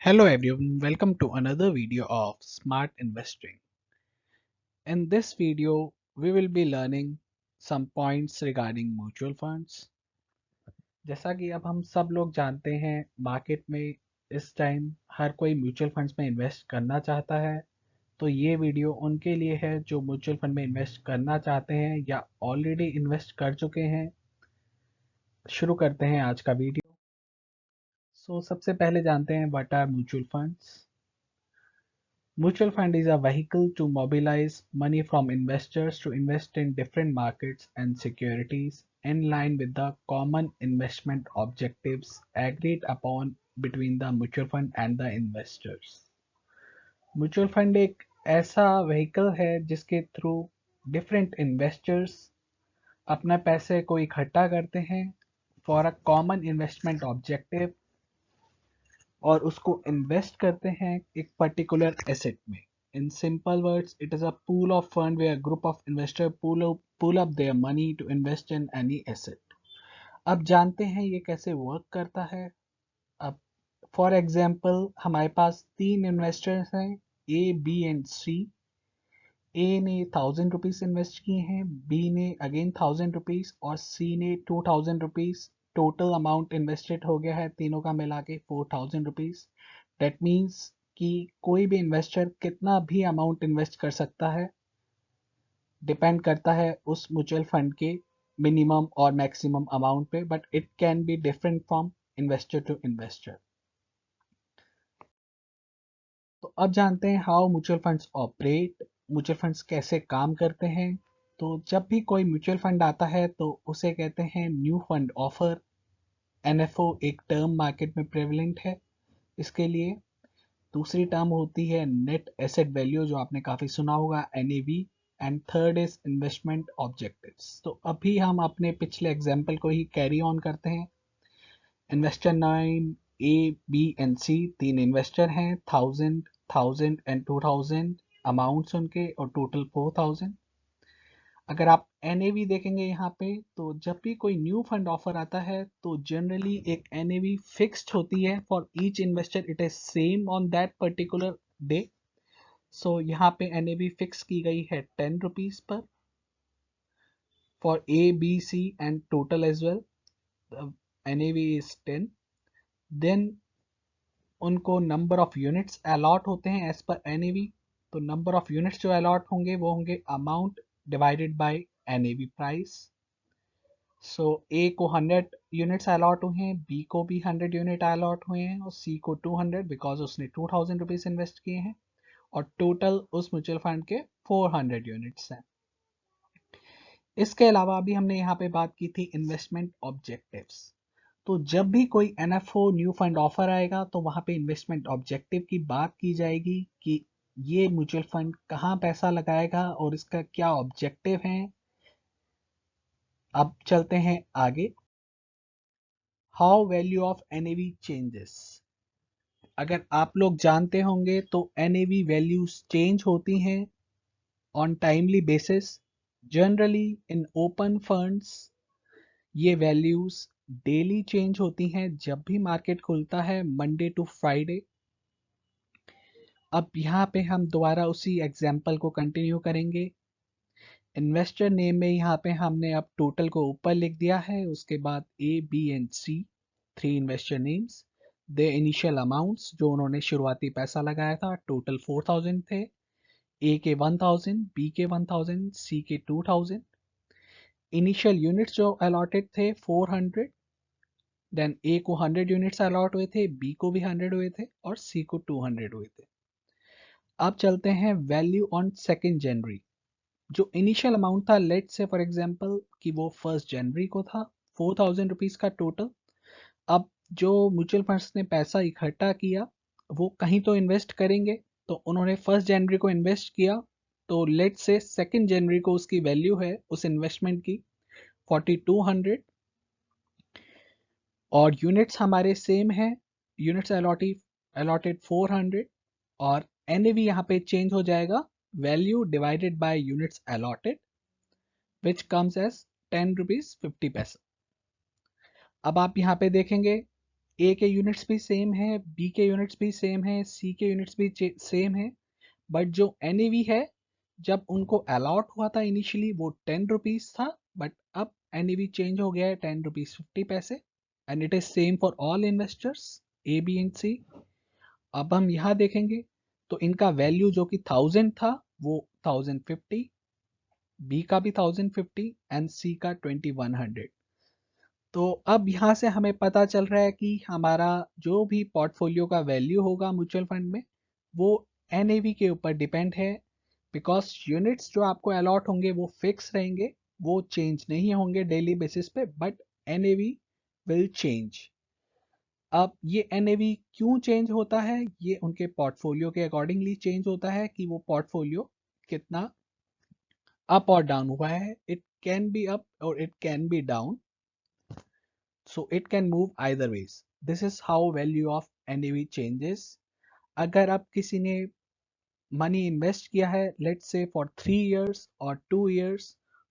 Hello everyone, welcome to another video of Smart Investing. In this video, we will be learning some points regarding mutual funds. जैसा कि अब हम सब लोग जानते हैं, मार्केट में इस टाइम हर कोई म्यूचुअल फंड्स में इन्वेस्ट करना चाहता है। तो ये वीडियो उनके लिए है जो म्यूचुअल फंड में इन्वेस्ट करना चाहते हैं या ऑलरेडी इन्वेस्ट कर चुके हैं। शुरू करते हैं आज का वीडियो। सबसे पहले जानते हैं what are mutual funds. Mutual fund is a vehicle to mobilize money from investors to invest in different markets and securities in line with the common investment objectives agreed upon between the mutual fund and the investors. Mutual fund एक ऐसा vehicle है जिसके through different investors अपना पैसे को इकट्ठा करते हैं for a common investment objective और उसको इन्वेस्ट करते हैं एक पर्टिकुलर एसेट में. In simple words, it is a pool of fund where a group of investors pull up their money to invest in any asset. अब जानते हैं ये कैसे वर्क करता है. अब फॉर एग्जाम्पल हमारे पास तीन इन्वेस्टर्स हैं, ए बी एंड सी. ए ने 1000 रुपीज इन्वेस्ट किए हैं, बी ने अगेन 1000 रुपीज और सी ने 2000 रुपीज. टोटल अमाउंट इन्वेस्टेड हो गया है तीनों का मिला के 4000 रुपीज. दैट मीन्स कि कोई भी इन्वेस्टर कितना भी अमाउंट इन्वेस्ट कर सकता है, डिपेंड करता है उस म्यूचुअल फंड के मिनिमम और मैक्सिमम अमाउंट पे, but it can be different from investor to investor. तो अब जानते हैं how mutual funds operate, mutual funds कैसे काम करते हैं. तो जब भी कोई म्यूचुअल फंड आता है तो उसे कहते हैं न्यू फंड ऑफर. एनएफओ एक टर्म मार्केट में प्रेवलेंट है इसके लिए. दूसरी टर्म होती है नेट एसेट वैल्यू, जो आपने काफ़ी सुना होगा, NAV. And third is investment objectives. तो अभी हम अपने पिछले एग्जाम्पल को ही कैरी ऑन करते हैं. Investor nine A B and C, तीन इन्वेस्टर हैं. 1000 एंड 2000 अमाउंट्स उनके और टोटल 4000. अगर आप एनएवी देखेंगे यहाँ पे, तो जब भी कोई न्यू फंड ऑफर आता है तो जनरली एक एनएवी फिक्स्ड होती है for each investor. It is same on that particular day. So यहाँ पे एनएवी फिक्स की गई है 10 रुपीज पर for A B C and total as well. NAV is 10. Then उनको नंबर ऑफ यूनिट्स अलॉट होते हैं एज पर एनएवी. तो नंबर ऑफ यूनिट्स जो अलॉट होंगे वो होंगे amount divided by NAV price. So A को 100 यूनिट्स अलॉट हुए हैं, बी को भी 100 यूनिट अलॉट हुए हैं और सी को 200 बिकॉज उसने 2000 रुपीज इन्वेस्ट किए हैं. और टोटल उस म्यूचुअल फंड के 400 यूनिट्स हैं. इसके अलावा अभी हमने यहाँ पे बात की थी इन्वेस्टमेंट ऑब्जेक्टिव्स. तो जब भी कोई एनएफओ न्यू फंड ऑफर आएगा तो वहाँ पे इन्वेस्टमेंट ऑब्जेक्टिव की बात की जाएगी कि ये म्यूचुअल फंड कहाँ पैसा लगाएगा और इसका क्या ऑब्जेक्टिव है. अब चलते हैं आगे. How value of NAV changes. अगर आप लोग जानते होंगे तो एनएवी वैल्यूज चेंज होती हैं on timely basis. Generally in open funds ये वैल्यूज डेली चेंज होती हैं जब भी मार्केट खुलता है मंडे टू फ्राइडे. अब यहाँ पे हम दोबारा उसी एग्जाम्पल को कंटिन्यू करेंगे. इन्वेस्टर नेम में यहाँ पे हमने अब टोटल को ऊपर लिख दिया है, उसके बाद A B and C, three investor names. They initial amounts जो उन्होंने शुरुआती पैसा लगाया था, टोटल 4000 थे. ए के 1000, बी के 1000, सी के 2000. इनिशियल यूनिट्स जो अलॉटेड थे 400. देन ए को 100 यूनिट्स अलॉट हुए थे, बी को भी 100 हुए थे और सी को 200 हुए थे. अब चलते हैं वैल्यू ऑन 2 जनवरी. जो इनिशियल अमाउंट था, लेट से फॉर एग्जांपल कि वो 1 जनवरी को था, 4000 रुपीज का टोटल. अब जो म्यूचुअल फंड्स ने पैसा इकट्ठा किया वो कहीं तो इन्वेस्ट करेंगे. तो उन्होंने 1 जनवरी को इन्वेस्ट किया. तो लेट से 2 जनवरी को उसकी वैल्यू है उस इन्वेस्टमेंट की 4200. और यूनिट्स हमारे सेम है, यूनिट्स अलॉटेड 400. और एनएवी यहाँ पे चेंज हो जाएगा, value divided by units allotted, which comes as 10 rupees 50 paisa. अब आप यहाँ पे देखेंगे ए के यूनिट्स भी सेम है, बी के यूनिट्स भी सेम है, सी के यूनिट्स भी सेम है, बट जो NAV है जब उनको अलॉट हुआ था इनिशियली वो 10 रुपीज था, बट अब NAV चेंज हो गया है 10 रुपीज 50 पैसे, and it is same for all investors A B and C. अब हम यहाँ देखेंगे तो इनका वैल्यू जो कि 1000 था वो 1050, बी का भी 1050 एंड सी का 2100। तो अब यहाँ से हमें पता चल रहा है कि हमारा जो भी पोर्टफोलियो का वैल्यू होगा म्यूचुअल फंड में वो NAV के ऊपर डिपेंड है, बिकॉज यूनिट्स जो आपको अलॉट होंगे वो फिक्स रहेंगे, वो चेंज नहीं होंगे डेली बेसिस पे, बट NAV विल चेंज। अब ये NAV क्यों चेंज होता है, ये उनके पोर्टफोलियो के अकॉर्डिंगली चेंज होता है कि वो पोर्टफोलियो कितना अप और डाउन हुआ है। इट कैन बी अप और it can be down, so it can move either ways. This is how value of NAV changes. अगर आप किसी ने मनी इन्वेस्ट किया है लेट्स से फॉर 3 years और 2 years,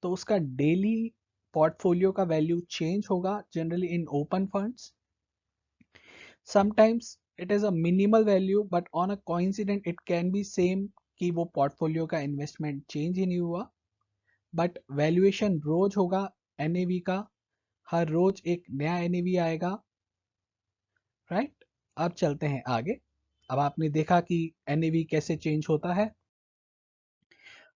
तो उसका डेली पोर्टफोलियो का वैल्यू चेंज होगा generally in open funds. Sometimes it is a minimal value but on a coincident it can B same कि वो पोर्टफोलियो का इन्वेस्टमेंट चेंज ही नहीं हुआ, बट वैल्यूएशन रोज होगा NAV का, हर रोज एक नया NAV आएगा, राइट। अब चलते हैं आगे। अब आपने देखा कि NAV कैसे चेंज होता है।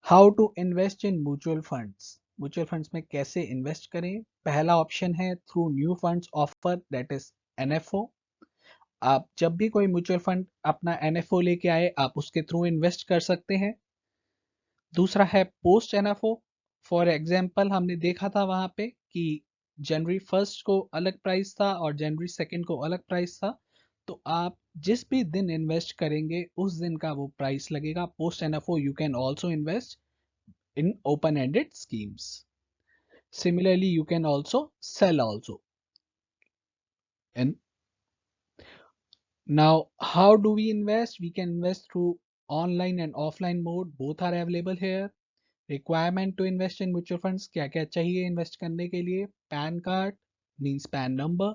How to invest in mutual funds, mutual funds में कैसे इन्वेस्ट करें। पहला ऑप्शन है through new funds offer, that is NFO। आप जब भी कोई म्यूचुअल फंड अपना NFO लेके आए आप उसके थ्रू इन्वेस्ट कर सकते हैं। दूसरा है पोस्ट NFO। फॉर एग्जाम्पल हमने देखा था वहां पे कि January 1 को अलग प्राइस था और January 2 को अलग प्राइस था, तो आप जिस भी दिन इन्वेस्ट करेंगे उस दिन का वो प्राइस लगेगा। Post NFO you can also invest in open ended schemes. Similarly you can also sell also in. Now how do we invest? We can invest through online and offline mode, both are available here. Requirement to invest in mutual funds, क्या क्या चाहिए invest करने के लिए। PAN card means PAN number,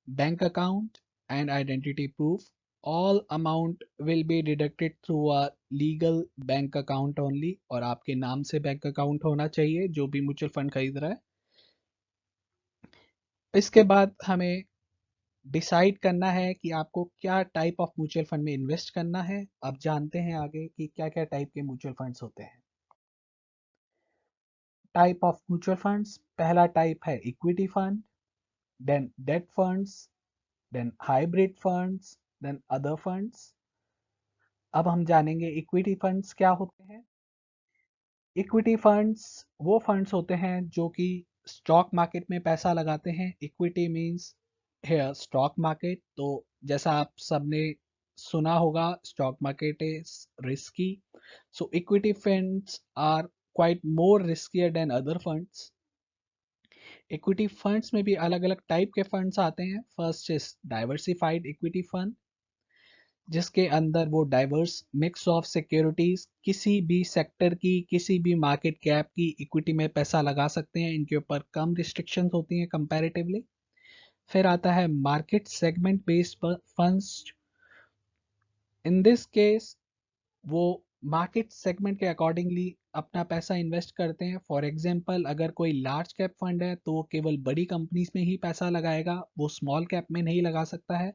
bank account and identity proof. All amount will be deducted through a legal bank account only, और आपके नाम से बैंक अकाउंट होना चाहिए जो भी म्यूचुअल फंड खरीद रहा है। इसके बाद हमें डिसाइड करना है कि आपको क्या टाइप ऑफ म्यूचुअल फंड में इन्वेस्ट करना है। अब जानते हैं आगे कि क्या क्या टाइप के म्यूचुअल फंड्स होते हैं। टाइप ऑफ म्यूचुअल फंड्स, पहला टाइप है equity fund, then debt funds, then hybrid funds, then other funds। अब हम जानेंगे इक्विटी फंड्स क्या होते हैं। इक्विटी फंड्स वो फंड्स होते हैं जो कि स्टॉक मार्केट में पैसा लगाते हैं। इक्विटी मींस है स्टॉक मार्केट, तो जैसा आप सबने सुना होगा stock market is risky, so equity funds are quite more riskier than other funds. Equity funds में भी अलग अलग टाइप के फंड्स आते हैं। First is diversified equity fund, जिसके अंदर वो डाइवर्स मिक्स ऑफ सिक्योरिटीज किसी भी सेक्टर की किसी भी मार्केट कैप की इक्विटी में पैसा लगा सकते हैं। इनके ऊपर कम रिस्ट्रिक्शंस होती हैं कंपैरेटिवली। फिर आता है market segment based funds. In this case वो मार्केट सेगमेंट के अकॉर्डिंगली अपना पैसा इन्वेस्ट करते हैं। फॉर एग्जांपल अगर कोई लार्ज कैप फंड है तो वो केवल बड़ी कंपनीज में ही पैसा लगाएगा, वो स्मॉल कैप में नहीं लगा सकता है।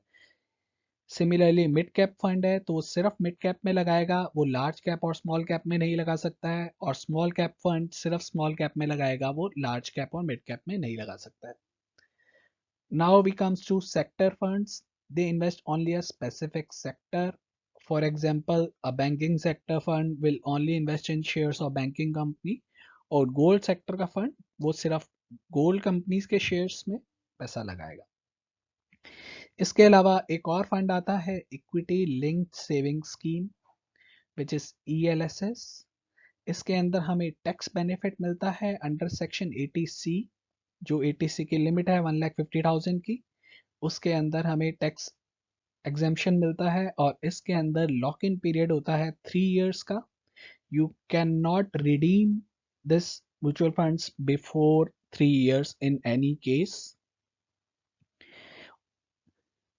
सिमिलरली मिड कैप फंड है तो वो सिर्फ मिड कैप में लगाएगा, वो लार्ज कैप और स्मॉल कैप में नहीं लगा सकता है। और स्मॉल कैप फंड सिर्फ स्मॉल कैप में लगाएगा, वो लार्ज कैप और मिड कैप में नहीं लगा सकता है। Now we comes to sector funds. They invest only a specific sector. For example, a banking sector fund will only invest in shares of banking company, और गोल्ड सेक्टर का fund वो सिर्फ gold companies के shares में पैसा लगाएगा। इसके अलावा एक और फंड आता है equity linked saving scheme which is ELSS। इसके अंदर हमें टैक्स बेनिफिट मिलता है अंडर सेक्शन 80C, जो 80C की लिमिट है 1,50,000 की। उसके अंदर हमें टैक्स एग्जेम्पशन मिलता है और इसके अंदर लॉक इन पीरियड होता है 3 years का। You can not redeem this mutual funds before 3 years in any case.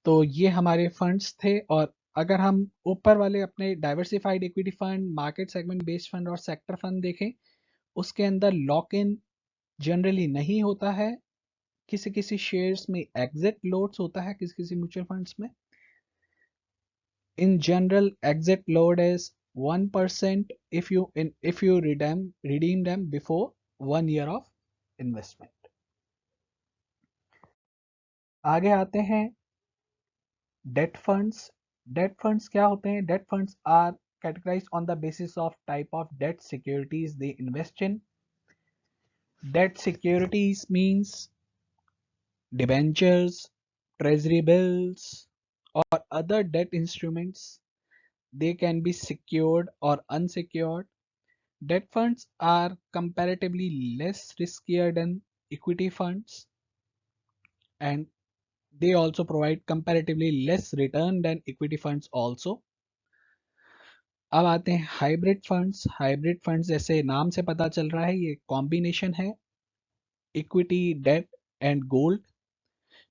तो ये हमारे फंड्स थे। और अगर हम ऊपर वाले अपने diversified equity fund, market segment based fund और सेक्टर फंड देखें, उसके अंदर लॉक इन जनरली नहीं होता है। किसी किसी शेयर्स में एग्जिट लोड्स होता है, किसी किसी म्यूचुअल फंड्स में। In general, exit load is 1% if you redeem them before 1 year of investment. आगे आते हैं डेट फंड्स। डेट फंड्स क्या होते हैं? Debt funds are categorized on the basis of type of debt securities they invest in. Debt securities means debentures, treasury bills, or other debt instruments. They can be secured or unsecured. Debt funds are comparatively less riskier than equity funds, and they also provide comparatively less return than equity funds also. अब आते हैं hybrid funds. Hybrid funds जैसे नाम से पता चल रहा है, ये कॉम्बिनेशन है equity, debt and gold.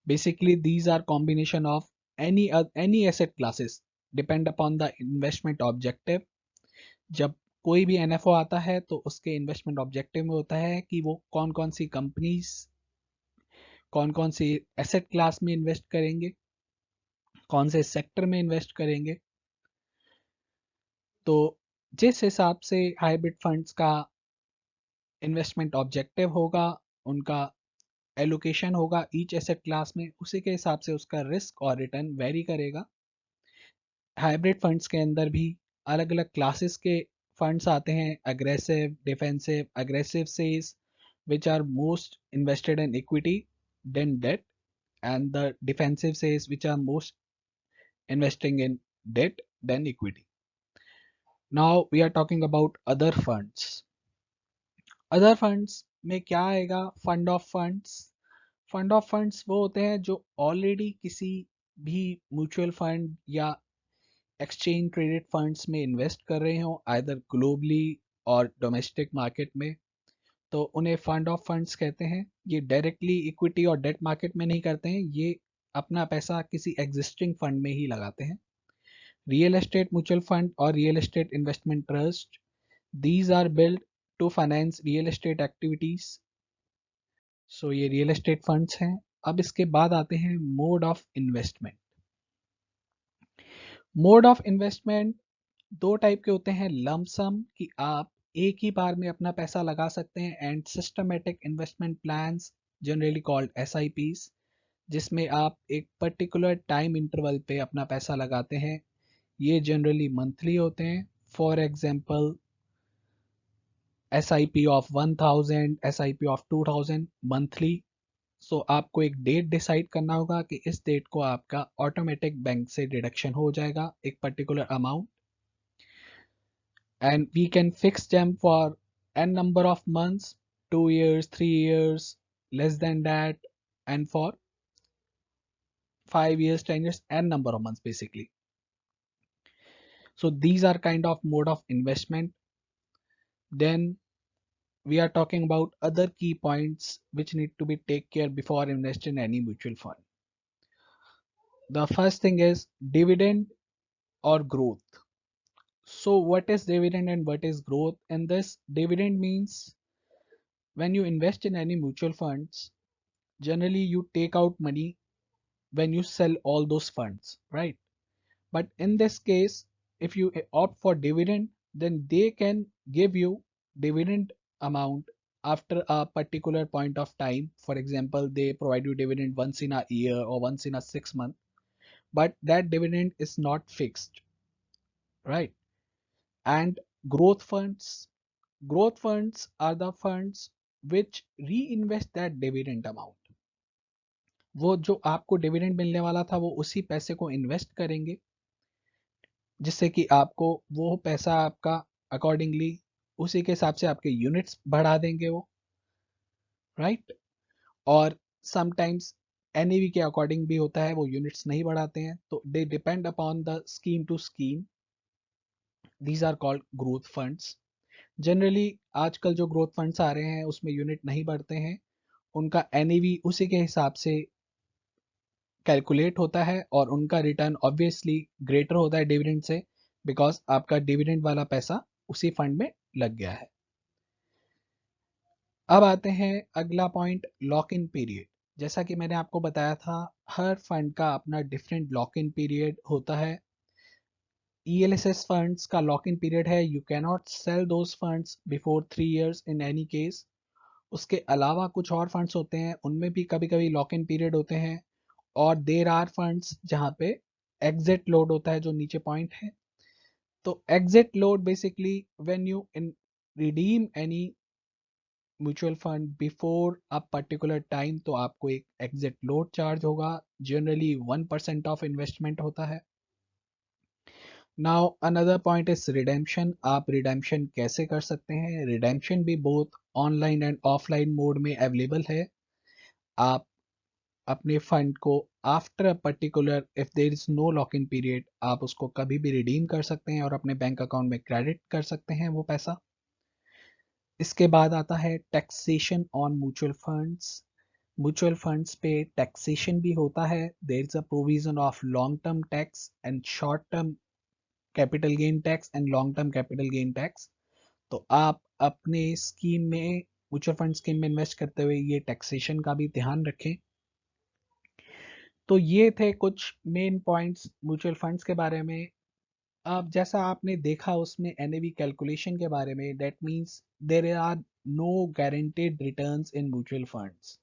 Basically these are combination of any asset classes depend upon the investment objective. जब कोई भी एनएफओ आता है तो उसके इन्वेस्टमेंट ऑब्जेक्टिव में होता है कि वो कौन कौन सी कंपनीज, कौन कौन सी एसेट क्लास में इन्वेस्ट करेंगे, कौन से सेक्टर में इन्वेस्ट करेंगे। तो जिस हिसाब से हाइब्रिड फंड्स का इन्वेस्टमेंट ऑब्जेक्टिव होगा, उनका एलोकेशन होगा ईच एसेट क्लास में, उसी के हिसाब से उसका रिस्क और रिटर्न वेरी करेगा। हाइब्रिड फंड्स के अंदर भी अलग अलग क्लासेस के फंड्स आते हैं, aggressive, defensive. Aggressive says which are most invested in equity then debt, and the defensive says which are most investing in debt than equity. Now we are talking about other funds. Other funds में क्या आएगा? Fund of funds. Fund of funds वो होते हैं जो already किसी भी mutual fund या एक्सचेंज ट्रेडेड फंड्स में इन्वेस्ट कर रहे हो, आइदर ग्लोबली और डोमेस्टिक मार्केट में। तो उन्हें फंड ऑफ फंड्स कहते हैं। ये डायरेक्टली इक्विटी और डेट मार्केट में नहीं करते हैं, ये अपना पैसा किसी एग्जिस्टिंग फंड में ही लगाते हैं। रियल एस्टेट म्यूचुअल फंड और real estate investment trust, these are build to finance real estate activities. So ये रियल एस्टेट फंड्स हैं। अब इसके बाद आते हैं mode of investment. Mode of investment दो टाइप के होते हैं। लमसम कि आप एक ही बार में अपना पैसा लगा सकते हैं, and systematic investment plans generally called SIPs, जिसमें आप एक पर्टिकुलर टाइम इंटरवल पे अपना पैसा लगाते हैं। ये जनरली मंथली होते हैं। For example SIP of 1000, SIP of 2000 monthly. So आपको एक डेट डिसाइड करना होगा कि इस डेट को आपका ऑटोमेटिक बैंक से डिडक्शन हो जाएगा एक particular amount, and we can fix them for n number of months, 2 years, 3 years, less than that, and for 5 years, 10 years, n number of months basically. So these are kind of mode of investment. Then we are talking about other key points which need to be take care before invest in any mutual fund. The first thing is dividend or growth. So what is dividend and what is growth? And this dividend means when you invest in any mutual funds, generally you take out money when you sell all those funds, right? But in this case, if you opt for dividend, then they can give you dividend amount after a particular point of time. For example, they provide you dividend once in a year or once in a 6 month, but that dividend is not fixed, right? And growth funds are the funds which reinvest that dividend amount. वो जो आपको dividend मिलने वाला था वो उसी पैसे को इन्वेस्ट करेंगे, जिससे कि आपको वो पैसा आपका अकॉर्डिंगली उसी के हिसाब से आपके यूनिट्स बढ़ा देंगे वो, राइट। और समटाइम्स एनईवी के अकॉर्डिंग भी होता है, वो यूनिट्स नहीं बढ़ाते हैं। तो they depend upon the scheme to scheme. These are called growth funds. Generally आजकल जो ग्रोथ फंड्स आ रहे हैं उसमें यूनिट नहीं बढ़ते हैं, उनका एनईवी उसी के हिसाब से कैलकुलेट होता है और उनका रिटर्न ऑब्वियसली ग्रेटर होता है डिविडेंड से, बिकॉज आपका डिविडेंड वाला पैसा उसी फंड में लग गया है। अब आते हैं अगला पॉइंट, लॉक इन पीरियड। जैसा कि मैंने आपको बताया था, हर फंड का अपना डिफरेंट लॉक इन पीरियड होता है। ELSS फंड्स का लॉक इन पीरियड है, you can not sell those funds before 3 years in any case. उसके अलावा कुछ और फंड्स होते हैं, उनमें भी कभी कभी लॉक इन पीरियड होते हैं। और देर आर फंड्स जहाँ पे एग्जिट लोड होता है, जो नीचे पॉइंट है। तो exit load basically when you in redeem any mutual fund before a particular time, तो आपको एक एग्जिट लोड चार्ज होगा। जनरली 1% ऑफ इन्वेस्टमेंट होता है। Now another point is redemption. आप रिडेम्पशन कैसे कर सकते हैं? रिडेम्पशन भी both online and offline mode में अवेलेबल है। आप अपने फंड को after a particular, if there is no lock in period, आप उसको कभी भी रिडीम कर सकते हैं और अपने बैंक अकाउंट में क्रेडिट कर सकते हैं वो पैसा। इसके बाद आता है taxation on mutual funds. Mutual funds पे टैक्सेशन भी होता है। There is a provision of long term tax and short term capital gain tax and long term capital gain tax. तो आप अपने स्कीम में, म्यूचुअल फंड स्कीम में invest करते हुए ये टैक्सेशन का भी ध्यान रखें। तो ये थे कुछ मेन पॉइंट्स म्यूचुअल फंड्स के बारे में। अब जैसा आपने देखा उसमें एनएवी कैलकुलेशन के बारे में, that means there are no guaranteed returns in mutual funds.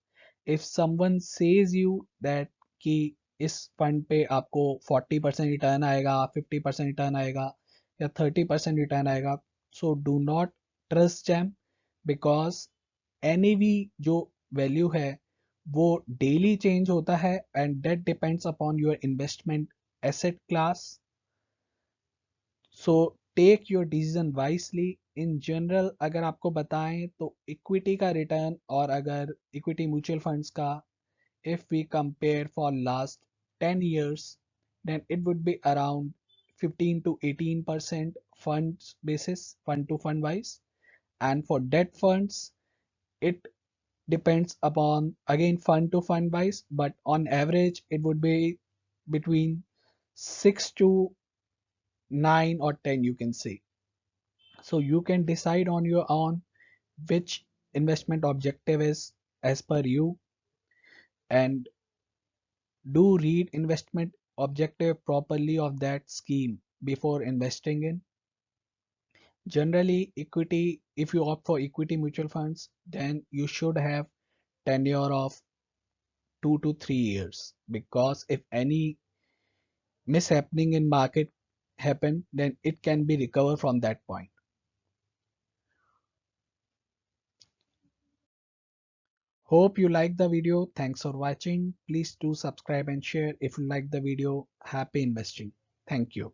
If someone says you that कि इस फंड पे आपको 40% रिटर्न आएगा, 50% रिटर्न आएगा या 30% रिटर्न आएगा, so do not trust them, because NAV जो वैल्यू है वो डेली चेंज होता है and that depends upon your investment asset class. So take your decision wisely. In general अगर आपको बताएं तो इक्विटी का रिटर्न, और अगर इक्विटी म्यूचुअल फंड्स का, if we compare for last 10 years, then it would be around 15 to 18% funds basis, fund to fund wise. And for debt funds, it depends upon again fund to fund wise, but on average it would be between 6 to 9 or 10, you can say. So you can decide on your own which investment objective is as per you, and do read investment objective properly of that scheme before investing in. Generally equity, if you opt for equity mutual funds, then you should have tenure of 2 to 3 years, because if any mishappening in market happen, then it can be recovered from that point. Hope you like the video. Thanks for watching. Please do subscribe and share if you like the video. Happy investing. Thank you.